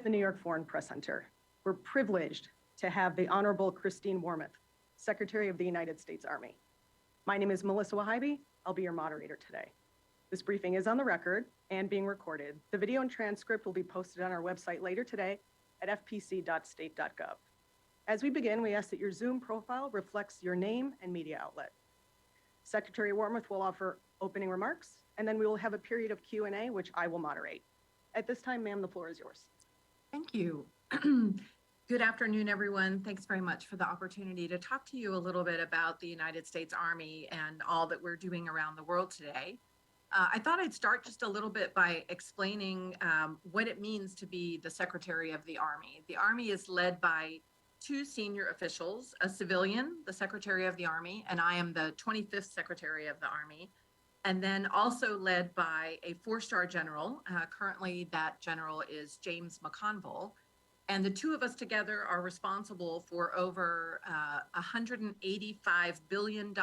the New York Foreign Press Center. We're privileged to have the Honorable Christine Wormuth, Secretary of the United States Army. My name is Melissa Wahaibi. I'll be your moderator today. This briefing is on the record and being recorded. The video and transcript will be posted on our website later today at fpc.state.gov. As we begin, we ask that your Zoom profile reflects your name and media outlet. Secretary Wormuth will offer opening remarks, and then we will have a period of Q&A, which I will moderate. At this time, ma'am, the floor is yours. Thank you. Good afternoon, everyone. Thanks very much for the opportunity to talk to you a little bit about the United States Army and all that we're doing around the world today. I thought I'd start just a little bit by explaining what it means to be the Secretary of the Army. The Army is led by two senior officials, a civilian, the Secretary of the Army, and I am the 25th Secretary of the Army, and then also led by a four-star general. Currently, that general is James McConville. And the two of us together are responsible for over $185 billion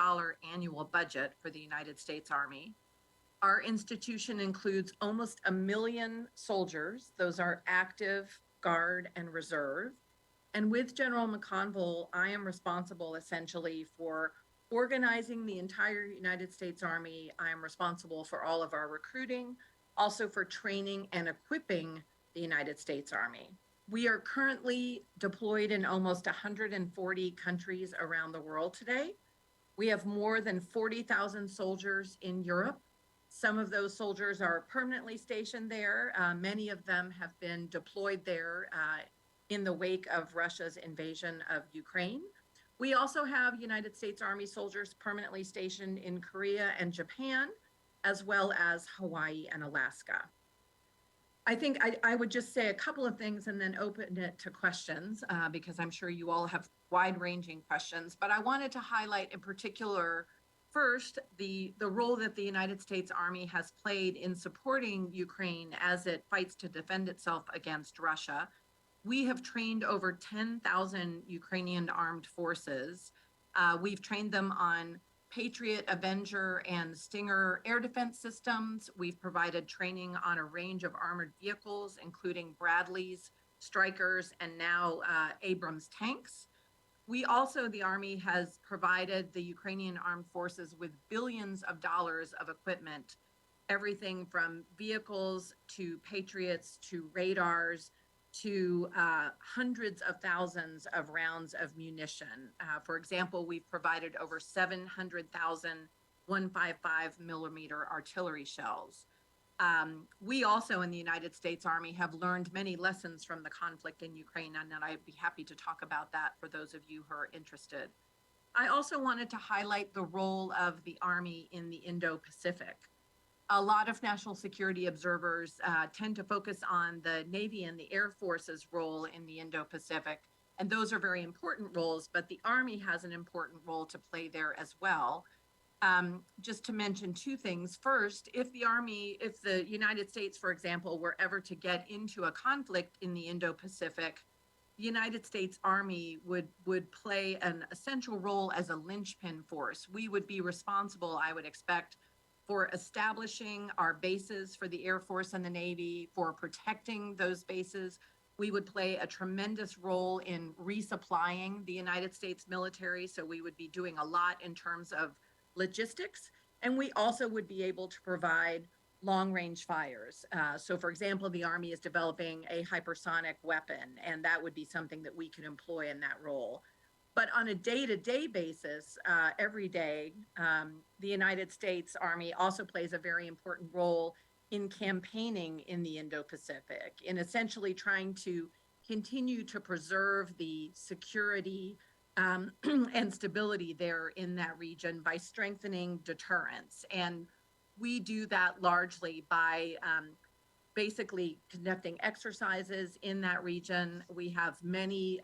annual budget for the United States Army. Our institution includes almost 1 million soldiers. Those are active, guard, and reserve. And with General McConville, I am responsible essentially for organizing the entire United States Army. I am responsible for all of our recruiting, also for training and equipping the United States Army. We are currently deployed in almost 140 countries around the world today. We have more than 40,000 soldiers in Europe. Some of those soldiers are permanently stationed there. Many of them have been deployed there in the wake of Russia's invasion of Ukraine. We also have United States Army soldiers permanently stationed in Korea and Japan, as well as Hawaii and Alaska. I think I would just say a couple of things and then open it to questions because I'm sure you all have wide-ranging questions. But I wanted to highlight in particular, first, the role that the United States Army has played in supporting Ukraine as it fights to defend itself against Russia. We have trained over 10,000 Ukrainian armed forces. We've trained them on Patriot, Avenger, and Stinger air defense systems. We've provided training on a range of armored vehicles, including Bradleys, Strykers, and now Abrams tanks. We also, the Army has provided the Ukrainian armed forces with billions of dollars of equipment, everything from vehicles to Patriots to radars to hundreds of thousands of rounds of munition. For example, we've provided over 700,000 155 millimeter artillery shells. We also in the United States Army have learned many lessons from the conflict in Ukraine, and I'd be happy to talk about that for those of you who are interested. I also wanted to highlight the role of the Army in the Indo-Pacific. A lot of national security observers tend to focus on the Navy and the Air Force's role in the Indo-Pacific, and those are very important roles, but the Army has an important role to play there as well. Just to mention two things. First, if the United States, for example, were ever to get into a conflict in the Indo-Pacific, the United States Army would play an essential role as a linchpin force. We would be responsible, I would expect, for establishing our bases for the Air Force and the Navy, for protecting those bases. We would play a tremendous role in resupplying the United States military, so we would be doing a lot in terms of logistics, and we also would be able to provide long-range fires. So for example, the Army is developing a hypersonic weapon, and that would be something that we could employ in that role. But on a day-to-day basis, every day, the United States Army also plays a very important role in campaigning in the Indo-Pacific, in essentially trying to continue to preserve the security and stability there in that region by strengthening deterrence. And we do that largely by basically conducting exercises in that region. We have many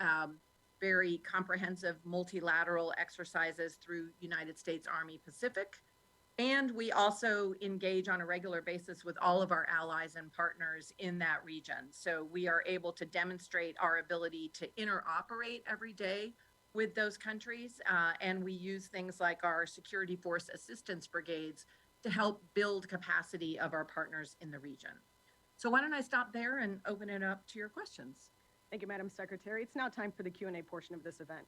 very comprehensive multilateral exercises through United States Army Pacific. And we also engage on a regular basis with all of our allies and partners in that region. So we are able to demonstrate our ability to interoperate every day with those countries. And we use things like our security force assistance brigades to help build capacity of our partners in the region. So why don't I stop there and open it up to your questions? Thank you, Madam Secretary. It's now time for the Q&A portion of this event.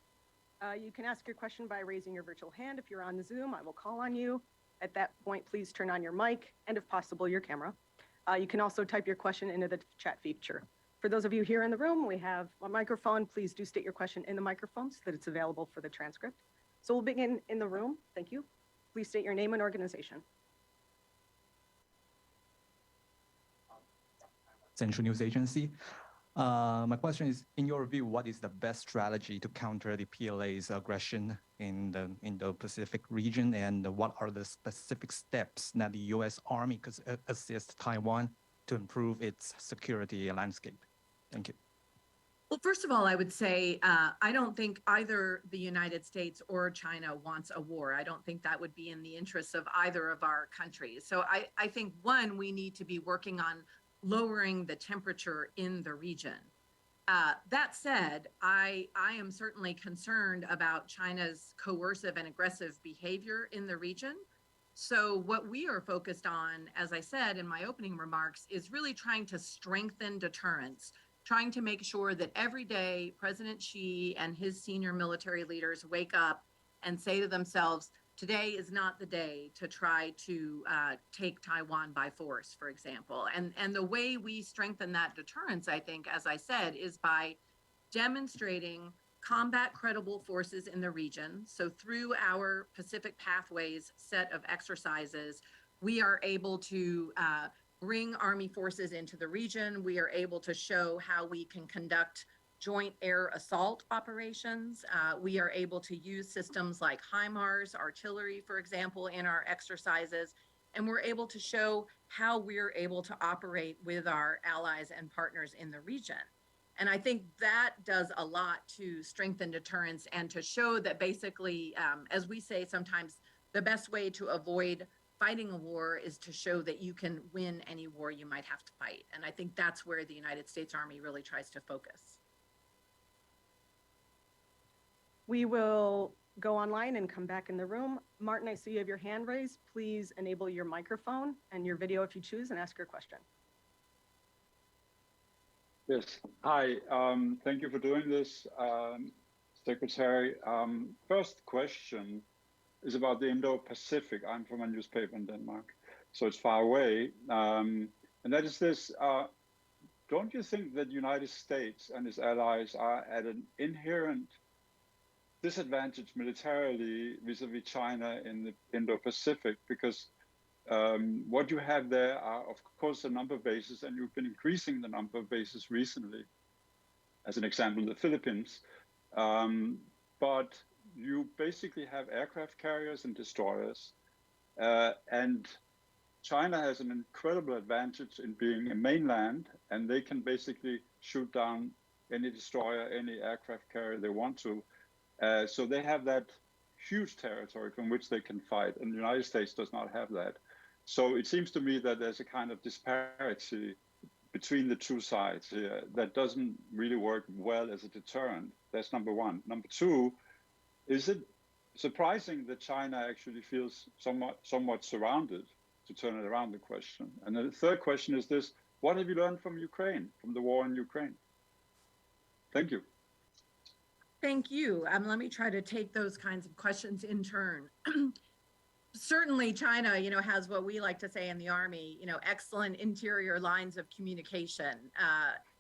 You can ask your question by raising your virtual hand. If you're on Zoom, I will call on you. At that point, please turn on your mic and, if possible, your camera. You can also type your question into the chat feature. For those of you here in the room, we have a microphone. Please do state your question in the microphone so that it's available for the transcript. So we'll begin in the room. Thank you. Please state your name and organization. Central News Agency. My question is, in your view, what is the best strategy to counter the PLA's aggression in the Indo-Pacific region, and what are the specific steps that the U.S. Army could assist Taiwan to improve its security landscape? Thank you. Well, first of all, I would say I don't think either the United States or China wants a war. I don't think that would be in the interests of either of our countries. So I think, one, we need to be working on lowering the temperature in the region. That said, I am certainly concerned about China's coercive and aggressive behavior in the region. So what we are focused on, as I said in my opening remarks, is really trying to strengthen deterrence, trying to make sure that every day President Xi and his senior military leaders wake up and say to themselves, today is not the day to try to take Taiwan by force, for example. And the way we strengthen that deterrence, I think, as I said, is by demonstrating combat credible forces in the region. So through our Pacific Pathways set of exercises, we are able to bring Army forces into the region. We are able to show how we can conduct joint air assault operations. We are able to use systems like HIMARS, artillery, for example, in our exercises. And we're able to show how we're able to operate with our allies and partners in the region. And I think that does a lot to strengthen deterrence and to show that basically, as we say sometimes, the best way to avoid fighting a war is to show that you can win any war you might have to fight. And I think that's where the United States Army really tries to focus. We will go online and come back in the room. Martin, I see you have your hand raised. Please enable your microphone and your video if you choose and ask your question. Yes. Hi. Thank you for doing this, Secretary. First question is about the Indo-Pacific. I'm from a newspaper in Denmark, so it's far away. And that is this, don't you think that the United States and its allies are at an inherent disadvantage militarily vis-a-vis China in the Indo-Pacific? Because what you have there are, of course, a number of bases, and you've been increasing the number of bases recently. As an example, the Philippines. But you basically have aircraft carriers and destroyers. And China has an incredible advantage in being a mainland, and they can basically shoot down any destroyer, any aircraft carrier they want to. So they have that huge territory from which they can fight, and the United States does not have that. So it seems to me that there's a kind of disparity between the two sides here that doesn't really work well as a deterrent. That's number one. Number two, is it surprising that China actually feels somewhat surrounded, to turn it around the question? And then the third question is this: what have you learned from Ukraine, from the war in Ukraine? Thank you. Thank you. Let me try to take those kinds of questions in turn. Certainly, China, has what we like to say in the Army, excellent interior lines of communication.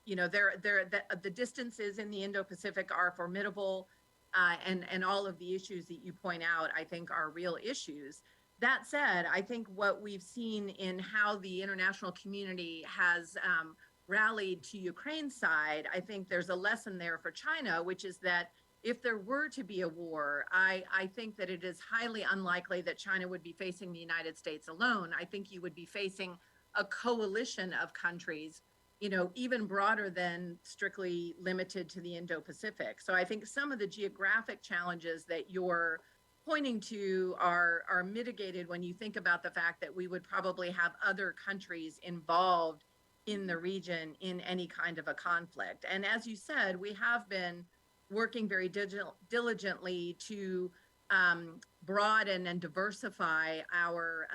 The distances in the Indo-Pacific are formidable, and all of the issues that you point out, I think, are real issues. That said, I think what we've seen in how the international community has rallied to Ukraine's side, I think there's a lesson there for China, which is that if there were to be a war, I think that it is highly unlikely that China would be facing the United States alone. I think you would be facing a coalition of countries, even broader than strictly limited to the Indo-Pacific. So I think some of the geographic challenges that you're pointing to are mitigated when you think about the fact that we would probably have other countries involved in the region in any kind of a conflict. And as you said, we have been working very diligently to broaden and diversify our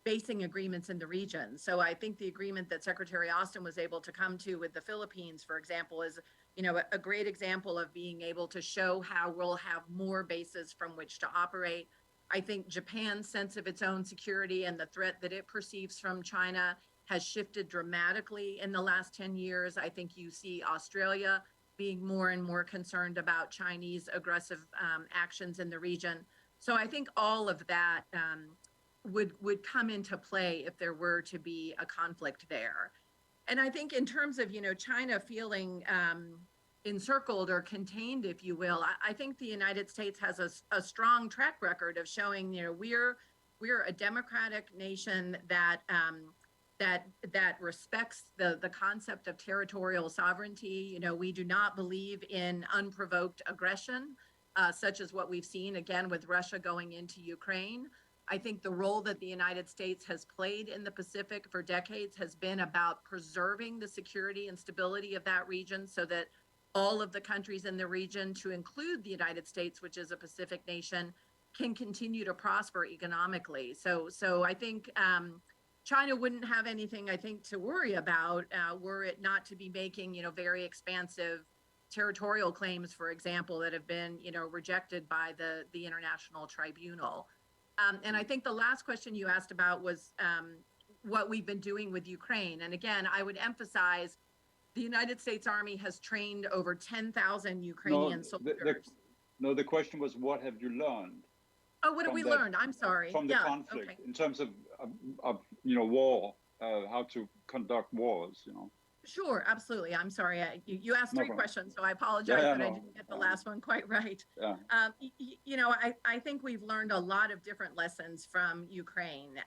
basing agreements in the region. So I think the agreement that Secretary Austin was able to come to with the Philippines, for example, is, you know, a great example of being able to show how we'll have more bases from which to operate. I think Japan's sense of its own security and the threat that it perceives from China has shifted dramatically in the last 10 years. I think you see Australia being more and more concerned about Chinese aggressive actions in the region. So I think all of that would come into play if there were to be a conflict there. And I think in terms of, you know, China feeling encircled or contained, if you will, I think the United States has a strong track record of showing, you know, we're a democratic nation that that respects the concept of territorial sovereignty. You know, we do not believe in unprovoked aggression, such as what we've seen again with Russia going into Ukraine. I think the role that the United States has played in the Pacific for decades has been about preserving the security and stability of that region so that all of the countries in the region, to include the United States, which is a Pacific nation, can continue to prosper economically. So I think China wouldn't have anything, I think, to worry about were it not to be making, you know, very expansive territorial claims, for example, that have been, you know, rejected by the International Tribunal. And I think the last question you asked about was what we've been doing with Ukraine. And again, I would emphasize the United States Army has trained over 10,000 Ukrainian soldiers. No, the question was, what have you learned? Oh, what have we learned? I'm sorry. From the conflict, okay. in terms of you know, war, how to conduct wars, you know. Sure, absolutely. I'm sorry. You asked No three problem. questions, so I apologize that I no. didn't get the last one quite right. Yeah. You know, I think we've learned a lot of different lessons from Ukraine.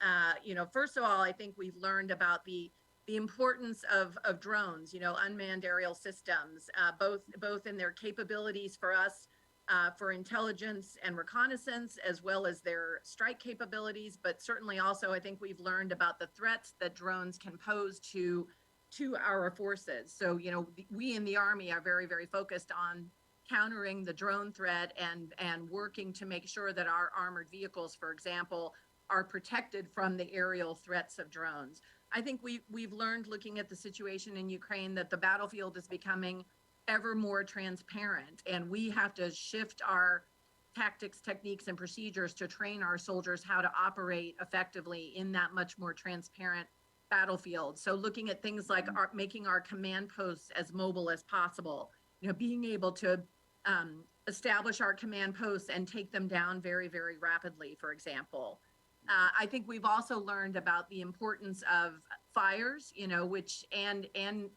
You know, first of all, I think we've learned about the importance of drones, you know, unmanned aerial systems, both in their capabilities for us, for intelligence and reconnaissance, as well as their strike capabilities. But certainly also, I think we've learned about the threats that drones can pose to our forces. So, you know, we in the Army are very, very focused on countering the drone threat and working to make sure that our armored vehicles, for example, are protected from the aerial threats of drones. I think we've learned, looking at the situation in Ukraine, that the battlefield is becoming ever more transparent, and we have to shift our tactics, techniques, and procedures to train our soldiers how to operate effectively in that much more transparent battlefield. So looking at things like making our command posts as mobile as possible, you know, being able to establish our command posts and take them down very, very rapidly, for example. I think we've also learned about the importance of fires, you know, and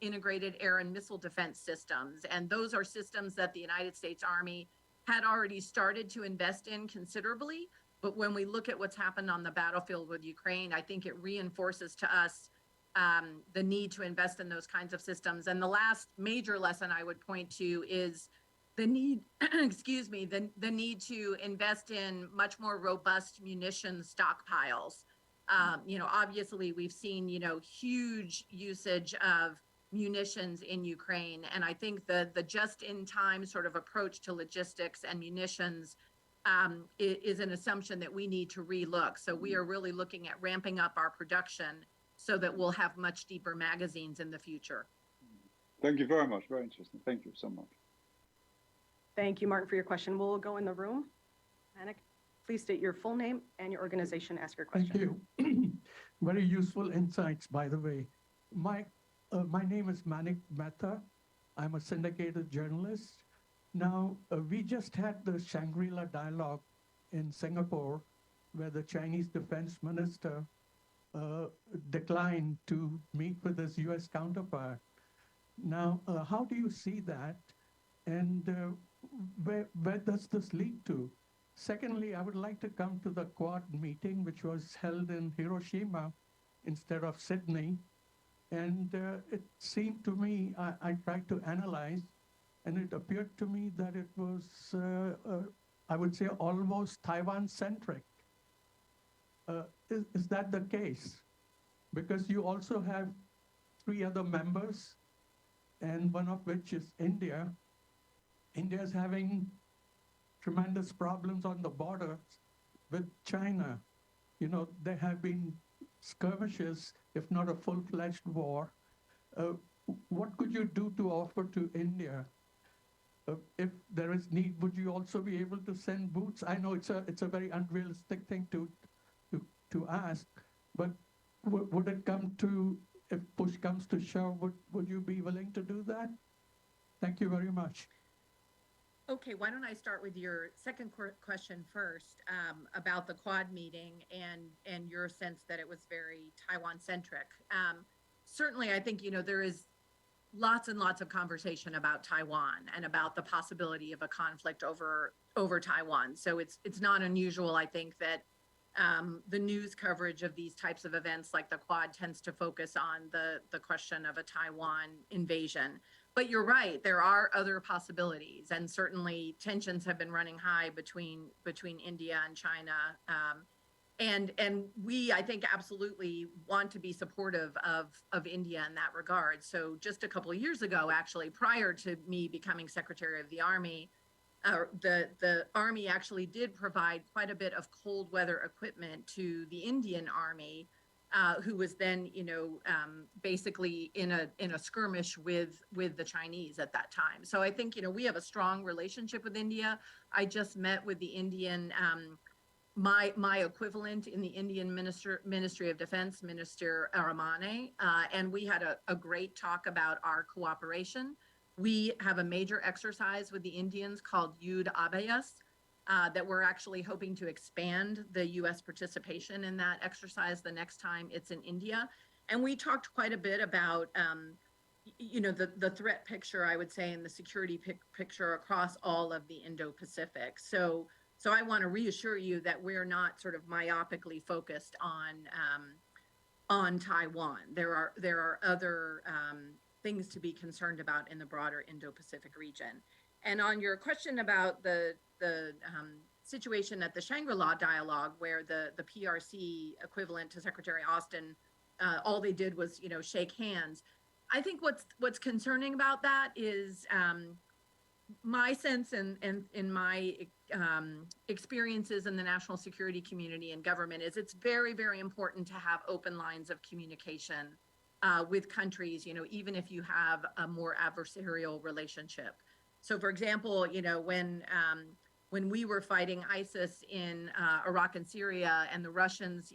integrated air and missile defense systems. And those are systems that the United States Army had already started to invest in considerably. But when we look at what's happened on the battlefield with Ukraine, I think it reinforces to us the need to invest in those kinds of systems. And the last major lesson I would point to is the need, excuse me, the need to invest in much more robust munitions stockpiles. You know, obviously we've seen, you know, huge usage of munitions in Ukraine. And I think the just-in-time sort of approach to logistics and munitions is an assumption that we need to relook. So we are really looking at ramping up our production so that we'll have much deeper magazines in the future. Thank you very much. Very interesting. Thank you so much. Thank you, Martin, for your question. We'll go in the room. Manik, please state your full name and your organization. Ask your question. Thank you. Very useful insights, by the way. My name is Manik Mehta. I'm a syndicated journalist. Now, we just had the Shangri-La dialogue in Singapore, where the Chinese defense minister declined to meet with his US counterpart. Now, how do you see that? And where does this lead to? Secondly, I would like to come to the Quad meeting, which was held in Hiroshima instead of Sydney. And it seemed to me, I tried to analyze, and it appeared to me that it was, I would say, almost Taiwan-centric. Is that the case? Because you also have 3 other members, and one of which is India. India is having tremendous problems on the border with China. You know, there have been skirmishes, if not a full-fledged war. What could you do to offer to India? If there is need, would you also be able to send boots? I know it's a very unrealistic thing to ask, but would it come to, if push comes to shove, would you be willing to do that? Thank you very much. Okay, why don't I start with your second question first, about the Quad meeting and your sense that it was very Taiwan-centric. Certainly, I think, there is lots and lots of conversation about Taiwan and about the possibility of a conflict over Taiwan. So it's not unusual, I think, that the news coverage of these types of events like the Quad tends to focus on the question of a Taiwan invasion. But you're right, there are other possibilities, and certainly tensions have been running high between India and China. And we, I think, absolutely want to be supportive of India in that regard. So just a couple of years ago, actually, prior to me becoming Secretary of the Army, the Army actually did provide quite a bit of cold weather equipment to the Indian Army, who was then, basically in a skirmish with the Chinese at that time. So I think, we have a strong relationship with India. I just met with the Indian, my equivalent in the Indian Ministry of Defense, Minister Aramane, and we had a great talk about our cooperation. We have a major exercise with the Indians called Yud Abayas, that we're actually hoping to expand the U.S. participation in that exercise the next time it's in India. And we talked quite a bit about, the threat picture, I would say, and the security picture across all of the Indo-Pacific. So I want to reassure you that we're not sort of myopically focused on Taiwan. There are other things to be concerned about in the broader Indo-Pacific region. And on your question about the situation at the Shangri-La dialogue, where the PRC equivalent to Secretary Austin, all they did was, shake hands. I think what's concerning about that is my sense and in my experiences in the national security community and government is it's very, very important to have open lines of communication with countries, even if you have a more adversarial relationship. So, for example, when we were fighting ISIS in Iraq and Syria, and the Russians,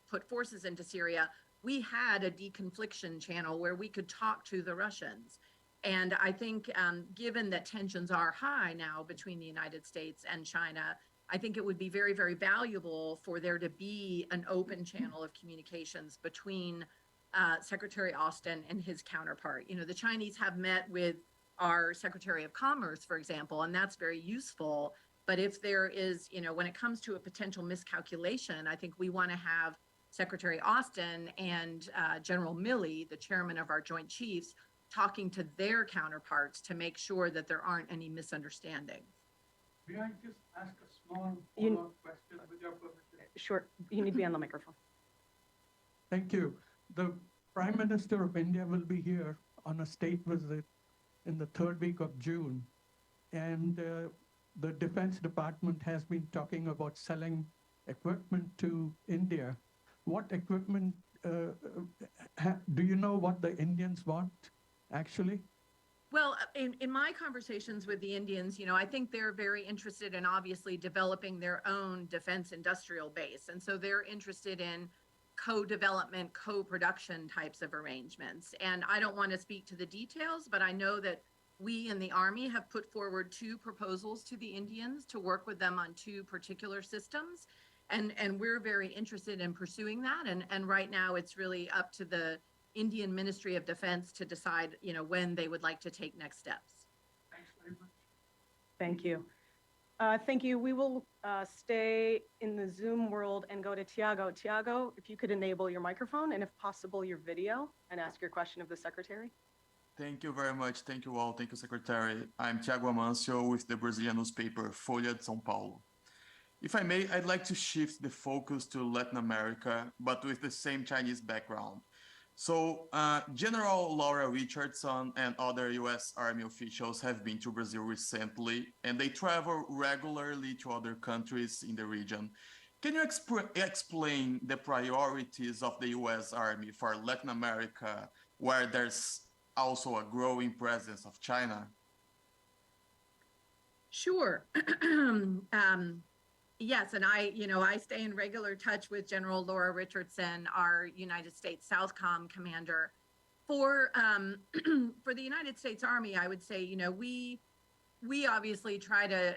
put forces into Syria, we had a deconfliction channel where we could talk to the Russians. And I think, given that tensions are high now between the United States and China, I think it would be very, very valuable for there to be an open channel of communications between Secretary Austin and his counterpart. The Chinese have met with our Secretary of Commerce, for example, and that's very useful. But if there is, when it comes to a potential miscalculation, I think we want to have Secretary Austin and General Milley, the chairman of our Joint Chiefs, talking to their counterparts to make sure that there aren't any misunderstandings. May I just ask a small follow-up question with your permission? Sure, you need to be on the microphone. Thank you. The Prime Minister of India will be here on a state visit in the third week of June. And the Defense Department has been talking about selling equipment to India. What equipment, do you know what the Indians want, actually? Well, in my conversations with the Indians, I think they're very interested in obviously developing their own defense industrial base. And so they're interested in co-development, co-production types of arrangements. And I don't want to speak to the details, but I know that we in the Army have put forward 2 proposals to the Indians to work with them on 2 particular systems. And we're very interested in pursuing that. And right now it's really up to the Indian Ministry of Defense to decide, when they would like to take next steps. Thanks very much. Thank you. Thank you. We will stay in the Zoom world and go to Tiago. Tiago, if you could enable your microphone and if possible, your video and ask your question of the Secretary. Thank you very much. Thank you all. Thank you, Secretary. I'm Tiago Amancio with the Brazilian newspaper Folha de São Paulo. If I may, I'd like to shift the focus to Latin America, but with the same Chinese background. So General Laura Richardson and other US Army officials have been to Brazil recently, and they travel regularly to other countries in the region. Can you explain the priorities of the U.S. Army for Latin America, where there's also a growing presence of China? Sure. Yes, and I stay in regular touch with General Laura Richardson, our United States Southcom commander. For for the United States Army, I would say, we obviously try to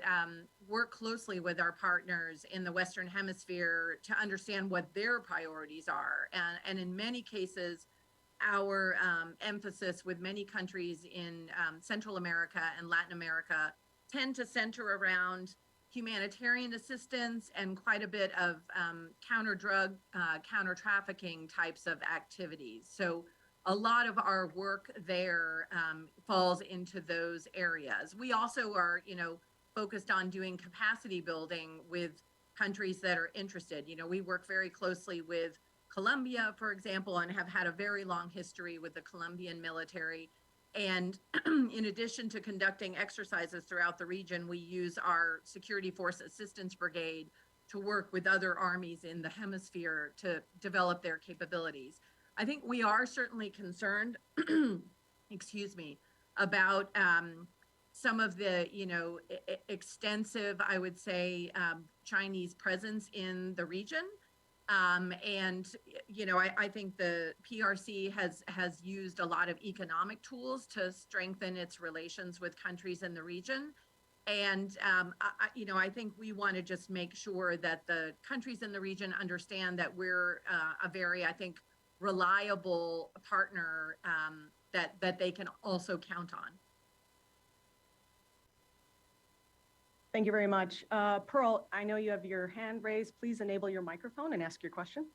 work closely with our partners in the Western Hemisphere to understand what their priorities are. And in many cases, our emphasis with many countries in Central America and Latin America tend to center around humanitarian assistance and quite a bit of counter drug, counter trafficking types of activities. So a lot of our work there falls into those areas. We also are, focused on doing capacity building with countries that are interested. We work very closely with Colombia, for example, and have had a very long history with the Colombian military. And in addition to conducting exercises throughout the region, we use our Security Force Assistance Brigade to work with other armies in the hemisphere to develop their capabilities. I think we are certainly concerned, excuse me, about some of the, extensive, I would say, Chinese presence in the region. And, I think the PRC has used a lot of economic tools to strengthen its relations with countries in the region. And, I think we want to just make sure that the countries in the region understand that we're a very, I think, reliable partner that they can also count on. Thank you very much. Pearl, I know you have your hand raised. Please enable your microphone and ask your question.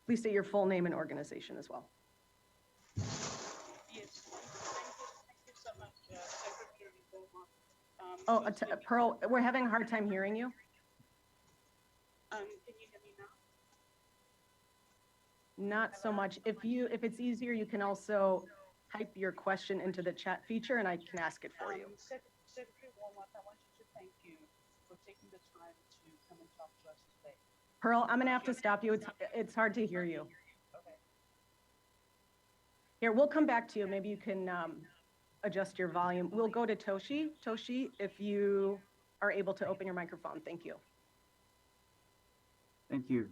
Please state your full name and organization as well. Yes, thank you so much, Secretary Bowman. Pearl, we're having a hard time hearing you. Can you hear me now? Not so much. If it's easier, you can also type your question into the chat feature and I can ask it for you. Secretary Walmart, I want you to thank you for taking the time to come and talk to us today. Pearl, I'm gonna have to stop you. It's hard to hear you. Okay. Here, we'll come back to you. Maybe you can adjust your volume. We'll go to Toshi. Toshi, if you are able to open your microphone. Thank you. Thank you.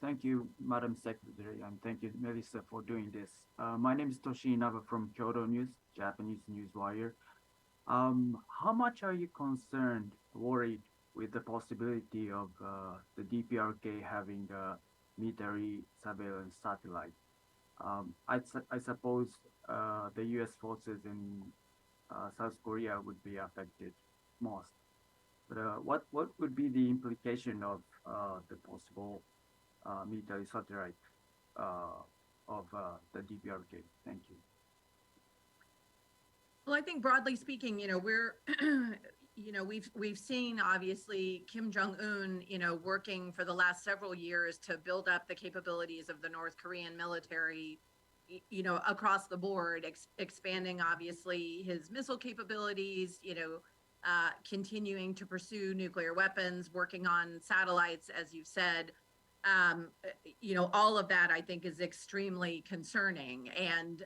Thank you, Madam Secretary, and thank you, Melissa, for doing this. My name is Toshi Inaba from Kyodo News, Japanese news wire. How much are you worried with the possibility of the DPRK having a military surveillance satellite? I suppose the U.S. forces in South Korea would be affected most. But what would be the implication of the possible military satellite of the DPRK? Thank you. Well, I think broadly speaking, we're, we've seen obviously Kim Jong-un, working for the last several years to build up the capabilities of the North Korean military, across the board, expanding obviously his missile capabilities, continuing to pursue nuclear weapons, working on satellites, as you said. All of that I think is extremely concerning. And,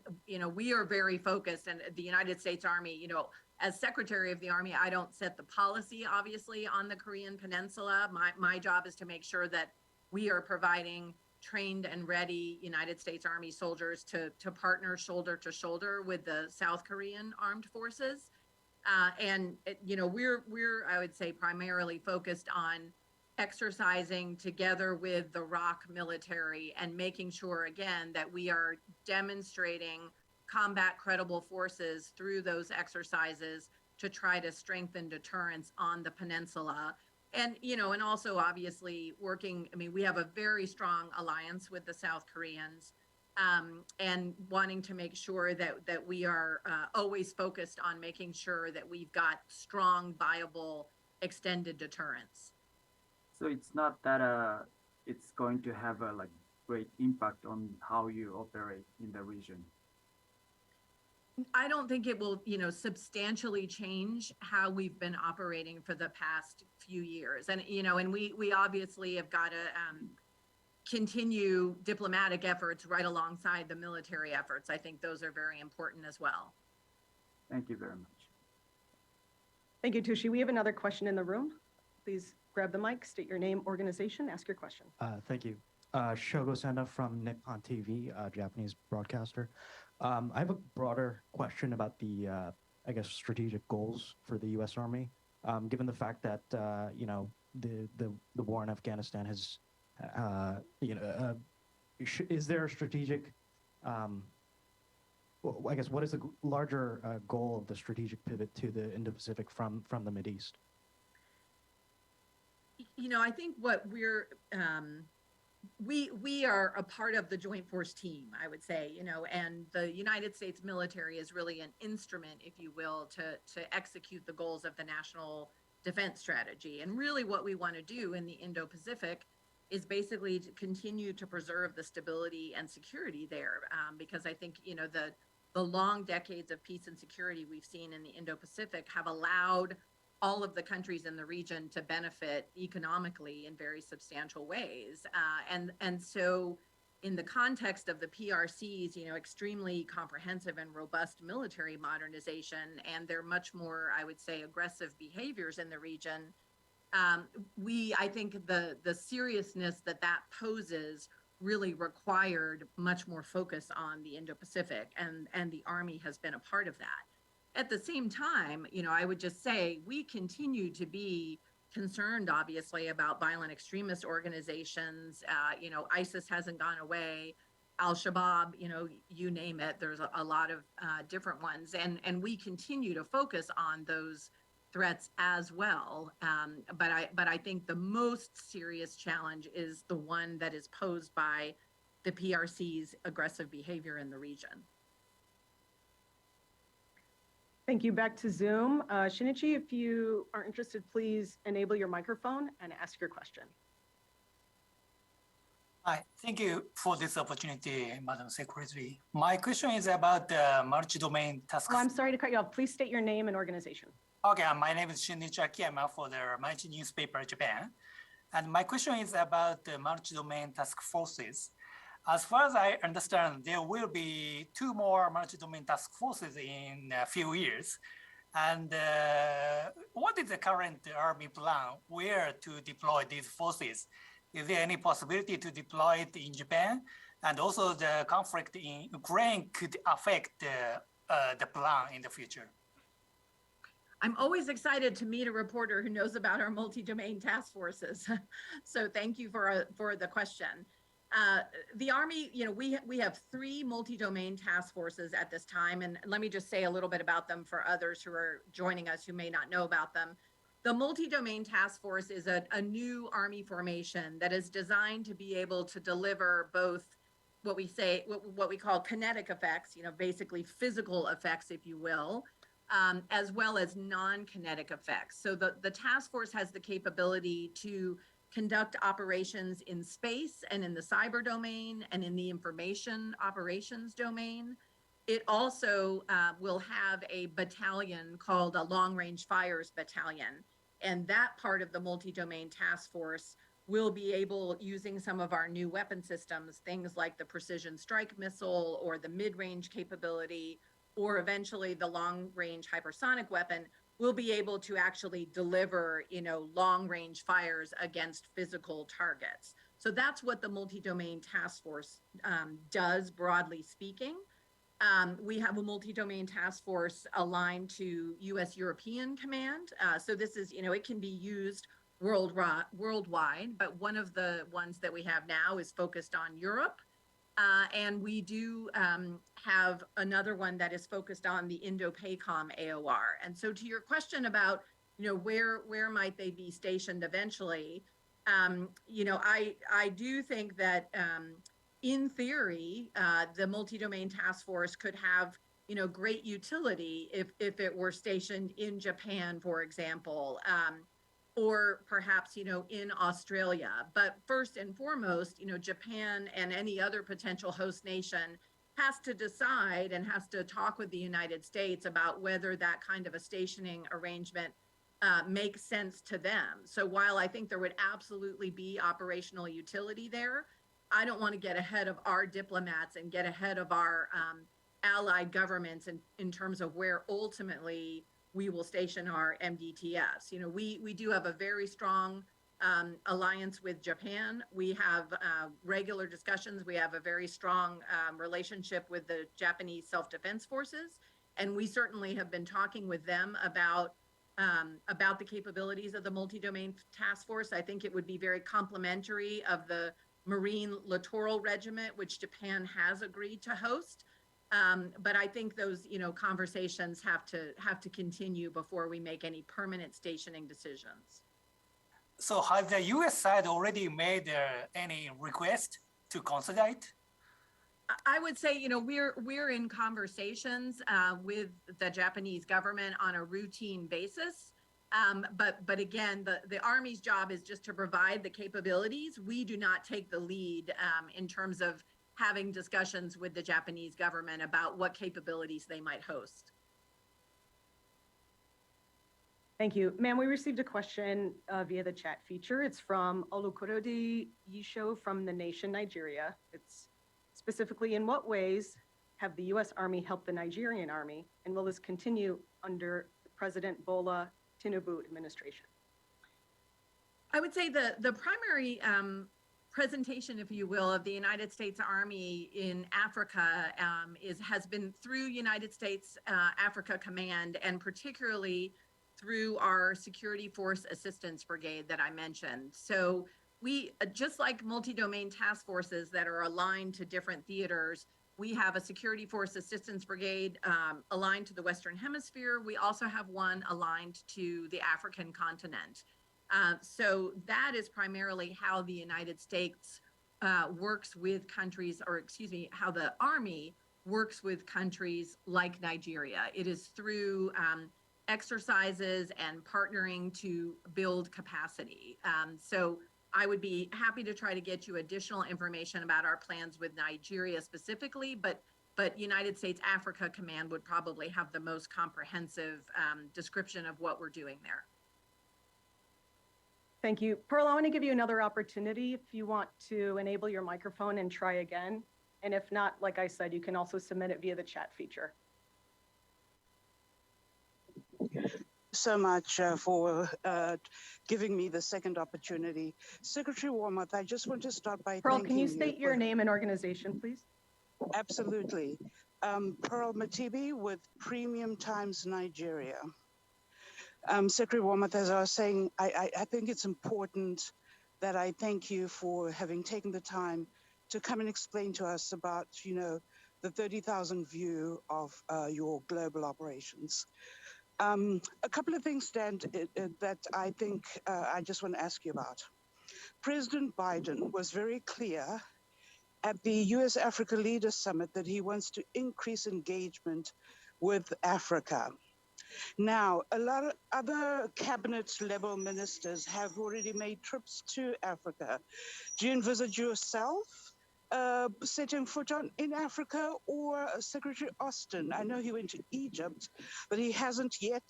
we are very focused, and the United States Army, as Secretary of the Army, I don't set the policy, obviously, on the Korean Peninsula. My job is to make sure that we are providing trained and ready United States Army soldiers to partner shoulder to shoulder with the South Korean armed forces. We're, I would say, primarily focused on exercising together with the ROK military and making sure, again, that we are demonstrating combat credible forces through those exercises to try to strengthen deterrence on the peninsula. And, and also obviously working, we have a very strong alliance with the South Koreans, and wanting to make sure that we are always focused on making sure that we've got strong, viable, extended deterrence. So it's not that it's going to have a great impact on how you operate in the region. I don't think it will, substantially change how we've been operating for the past few years. And, and we obviously have got to continue diplomatic efforts right alongside the military efforts. I think those are very important as well. Thank you very much. Thank you, Tushi. We have another question in the room. Please grab the mic, state your name, organization, ask your question. Thank you. Shogo Senda from Nippon TV, Japanese broadcaster. I have a broader question about the, I guess, strategic goals for the U.S. Army, given the fact that, the war in Afghanistan has, is there a strategic, I guess, what is the larger goal of the strategic pivot to the Indo-Pacific from the Mideast? I think what we are a part of the Joint Force Team, I would say, and the United States military is really an instrument, if you will, to execute the goals of the National Defense Strategy. And really what we want to do in the Indo-Pacific is basically to continue to preserve the stability and security there, because I think, the long decades of peace and security we've seen in the Indo-Pacific have allowed all of the countries in the region to benefit economically in very substantial ways. And so in the context of the PRC's, extremely comprehensive and robust military modernization and their much more, I would say, aggressive behaviors in the region, I think the seriousness that poses really required much more focus on the Indo-Pacific, and the Army has been a part of that. At the same time, I would just say we continue to be concerned, obviously, about violent extremist organizations. ISIS hasn't gone away. Al-Shabaab, you name it. There's a lot of different ones. And we continue to focus on those threats as well. But I think the most serious challenge is the one that is posed by the PRC's aggressive behavior in the region. Thank you. Back to Zoom. Shinichi, if you are interested, please enable your microphone and ask your question. Hi, thank you for this opportunity, Madam Secretary. My question is about the multi-domain task. Oh, I'm sorry to cut you off. Please state your name and organization. Okay, my name is Shinichi Akiyama for the Mainichi newspaper Japan. And my question is about the multi-domain task forces. As far as I understand, there will be 2 more multi-domain task forces in a few years. And what is the current Army plan where to deploy these forces? Is there any possibility to deploy it in Japan? And also the conflict in Ukraine could affect the plan in the future. I'm always excited to meet a reporter who knows about our multi-domain task forces. So thank you for the question. The Army, we have 3 multi-domain task forces at this time. And let me just say a little bit about them for others who are joining us who may not know about them. The multi-domain task force is a new Army formation that is designed to be able to deliver both what we call kinetic effects, basically physical effects, if you will, as well as non-kinetic effects. So the task force has the capability to conduct operations in space and in the cyber domain and in the information operations domain. It also will have a battalion called a long-range fires battalion. And that part of the multi-domain task force will be able, using some of our new weapon systems, things like the precision strike missile or the mid-range capability, or eventually the long-range hypersonic weapon, will be able to actually deliver, long-range fires against physical targets. So that's what the multi-domain task force does, broadly speaking. We have a multi-domain task force aligned to U.S. European Command. So this is, it can be used worldwide, but one of the ones that we have now is focused on Europe. And we do have another one that is focused on the Indo-PACOM AOR. And so to your question about, where might they be stationed eventually, I do think that in theory, the multi-domain task force could have, great utility if it were stationed in Japan, for example, or perhaps, in Australia. But first and foremost, Japan and any other potential host nation has to decide and has to talk with the United States about whether that kind of a stationing arrangement makes sense to them. So while I think there would absolutely be operational utility there, I don't want to get ahead of our diplomats and get ahead of our allied governments in terms of where ultimately we will station our MDTS. You know, we do have a very strong alliance with Japan. We have regular discussions. We have a very strong relationship with the Japanese Self-Defense Forces. And we certainly have been talking with them about the capabilities of the multi-domain task force. I think it would be very complementary of the Marine Littoral Regiment, which Japan has agreed to host. But I think those, you know, conversations have to continue before we make any permanent stationing decisions. So has the U.S. side already made any request to consolidate? I would say, you know, we're in conversations with the Japanese government on a routine basis. But again, the Army's job is just to provide the capabilities. We do not take the lead in terms of having discussions with the Japanese government about what capabilities they might host. Thank you. Ma'am, we received a question via the chat feature. It's from Olukorodi Yisho from the nation Nigeria. It's specifically, in what ways have the U.S. Army helped the Nigerian Army, and will this continue under President Bola Tinubu administration? I would say the primary presentation, if you will, of the United States Army in Africa has been through United States Africa Command, and particularly through our Security Force Assistance Brigade that I mentioned. So we, just like multi-domain task forces that are aligned to different theaters, we have a Security Force Assistance Brigade aligned to the Western Hemisphere. We also have one aligned to the African continent. So that is primarily how the United States works with countries, or excuse me, how the Army works with countries like Nigeria. It is through exercises and partnering to build capacity. So I would be happy to try to get you additional information about our plans with Nigeria specifically, but United States Africa Command would probably have the most comprehensive description of what we're doing there. Thank you. Pearl, I want to give you another opportunity if you want to enable your microphone and try again. And if not, like I said, you can also submit it via the chat feature. So much for giving me the second opportunity. Secretary Wormuth, I just want to start by Pearl, thanking can you state your name and organization, please? Absolutely. Pearl Matibi with Premium Times Nigeria. Secretary Wormuth, as I was saying, I think it's important that I thank you for having taken the time to come and explain to us about, you know, the 30,000 view of your global operations. A couple of things, Dan, that I think I just want to ask you about. President Biden was very clear at the US-Africa Leaders Summit that he wants to increase engagement with Africa. Now, a lot of other cabinet level ministers have already made trips to Africa. Do you envisage yourself setting foot in Africa, or Secretary Austin? I know he went to Egypt, but he hasn't yet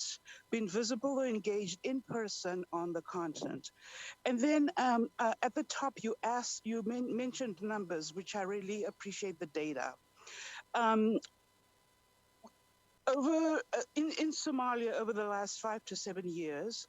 been visible or engaged in person on the continent. And then at the top, you mentioned numbers, which I really appreciate the data. In Somalia, over the last 5 to 7 years,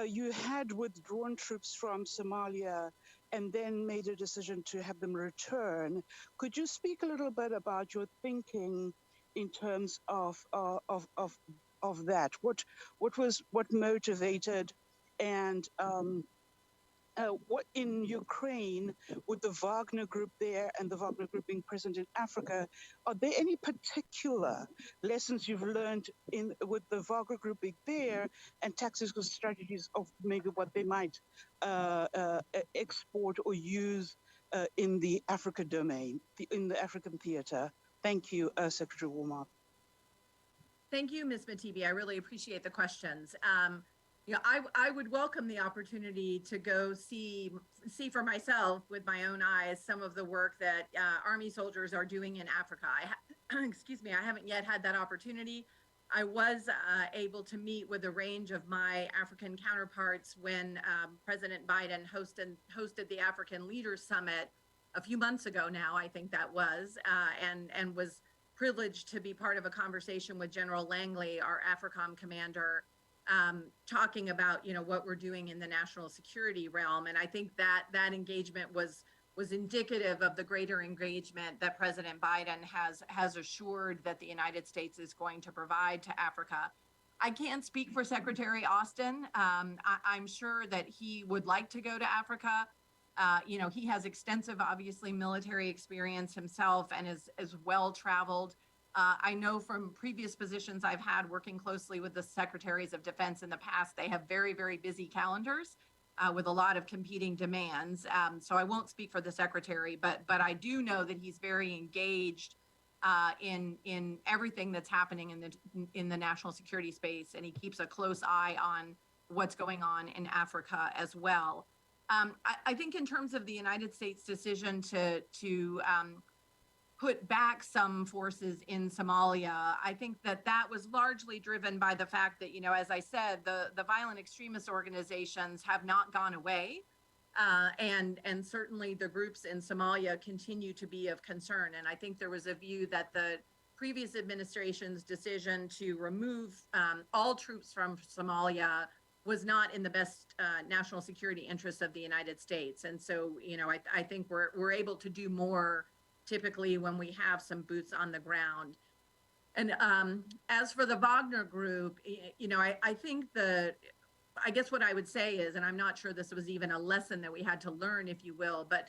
you had withdrawn troops from Somalia and then made a decision to have them return. Could you speak a little bit about your thinking in terms of that? What motivated, and what in Ukraine with the Wagner Group there and the Wagner Group being present in Africa, are there any particular lessons you've learned with the Wagner Group being there and tactical strategies of maybe what they might export or use in the Africa domain, in the African theater? Thank you, Secretary Wormuth. Thank you, Ms. Matibi. I really appreciate the questions. Yeah, I would welcome the opportunity to go see for myself with my own eyes some of the work that Army soldiers are doing in Africa. Excuse me, I haven't yet had that opportunity. I was able to meet with a range of my African counterparts when President Biden hosted the African Leaders Summit a few months ago now, I think that was, and was privileged to be part of a conversation with General Langley, our AFRICOM commander, talking about, you know, what we're doing in the national security realm. And I think that that engagement was indicative of the greater engagement that President Biden has assured that the United States is going to provide to Africa. I can't speak for Secretary Austin. I'm sure that he would like to go to Africa. You know, he has extensive, obviously, military experience himself and is well traveled. I know from previous positions I've had working closely with the secretaries of defense in the past, they have very, very busy calendars with a lot of competing demands. So I won't speak for the secretary, but I do know that he's very engaged in everything that's happening in the national security space, and he keeps a close eye on what's going on in Africa as well. I think in terms of the United States decision to put back some forces in Somalia, I think that was largely driven by the fact that, you know, as I said, the violent extremist organizations have not gone away. And certainly the groups in Somalia continue to be of concern. And I think there was a view that the previous administration's decision to remove all troops from Somalia was not in the best national security interests of the United States. And so, you know, I think we're able to do more typically when we have some boots on the ground. And as for the Wagner Group, you know, I think I guess what I would say is, and I'm not sure this was even a lesson that we had to learn, if you will, but,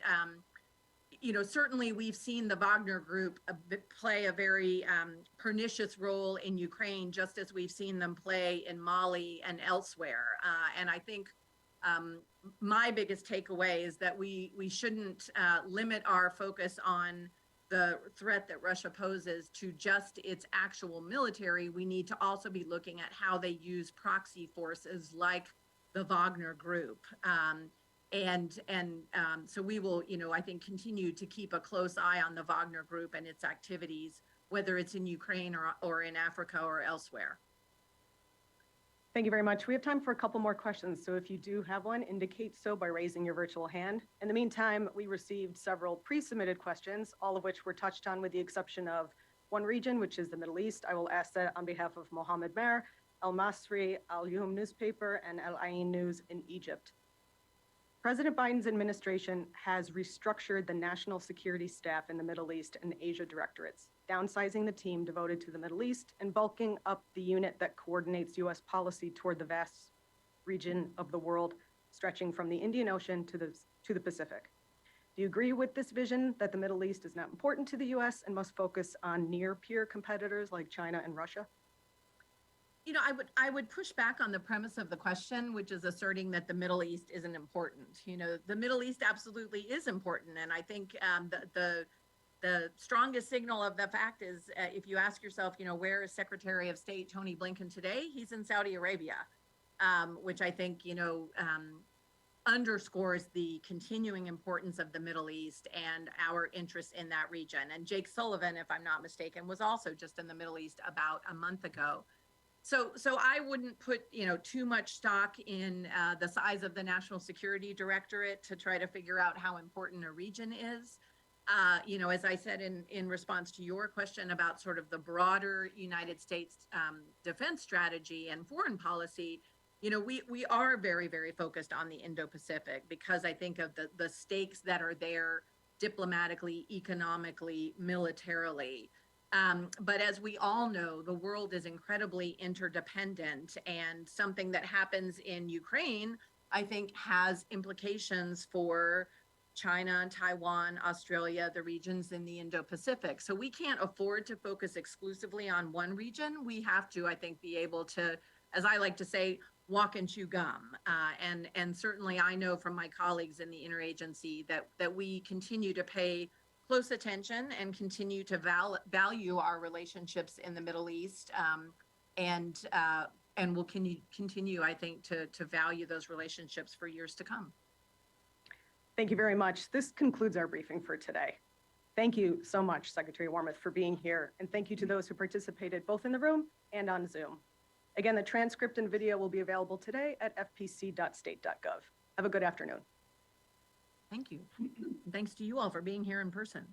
you know, certainly we've seen the Wagner Group play a very pernicious role in Ukraine, just as we've seen them play in Mali and elsewhere. And I think my biggest takeaway is that we shouldn't limit our focus on the threat that Russia poses to just its actual military. We need to also be looking at how they use proxy forces like the Wagner Group. So we will, you know, I think continue to keep a close eye on the Wagner Group and its activities, whether it's in Ukraine or in Africa or elsewhere. Thank you very much. We have time for a couple more questions. So if you do have one, indicate so by raising your virtual hand. In the meantime, we received several pre-submitted questions, all of which were touched on with the exception of one region, which is the Middle East. I will ask that on behalf of Mohammed Mer, Al Masri, Al Yom newspaper, and Al Ain News in Egypt. President Biden's administration has restructured the national security staff in the Middle East and Asia directorates, downsizing the team devoted to the Middle East and bulking up the unit that coordinates U.S. policy toward the vast region of the world, stretching from the Indian Ocean to the Pacific. Do you agree with this vision that the Middle East is not important to the U.S. and must focus on near-peer competitors like China and Russia? You know, I would push back on the premise of the question, which is asserting that the Middle East isn't important. You know, the Middle East absolutely is important, and I think the strongest signal of the fact is if you ask yourself, you know, where is Secretary of State Tony Blinken today? He's in Saudi Arabia, which I think, you know, underscores the continuing importance of the Middle East and our interest in that region. And Jake Sullivan, if I'm not mistaken, was also just in the Middle East about a month ago. So I wouldn't put, you know, too much stock in the size of the National Security Directorate to try to figure out how important a region is. You know, as I said in response to your question about sort of the broader United States defense strategy and foreign policy, you know, we are very, very focused on the Indo-Pacific because I think of the stakes that are there diplomatically, economically, militarily. But as we all know, the world is incredibly interdependent, and something that happens in Ukraine, I think, has implications for China, Taiwan, Australia, the regions in the Indo-Pacific. So we can't afford to focus exclusively on one region. We have to, I think, be able to, as I like to say, walk and chew gum. And certainly I know from my colleagues in the interagency that we continue to pay close attention and continue to value our relationships in the Middle East. and we'll continue, I think, to value those relationships for years to come. Thank you very much. This concludes our briefing for today. Thank you so much, Secretary Wormuth, for being here, and thank you to those who participated both in the room and on Zoom. Again, the transcript and video will be available today at fpc.state.gov. Have a good afternoon. Thank you. Thanks to you all for being here in person.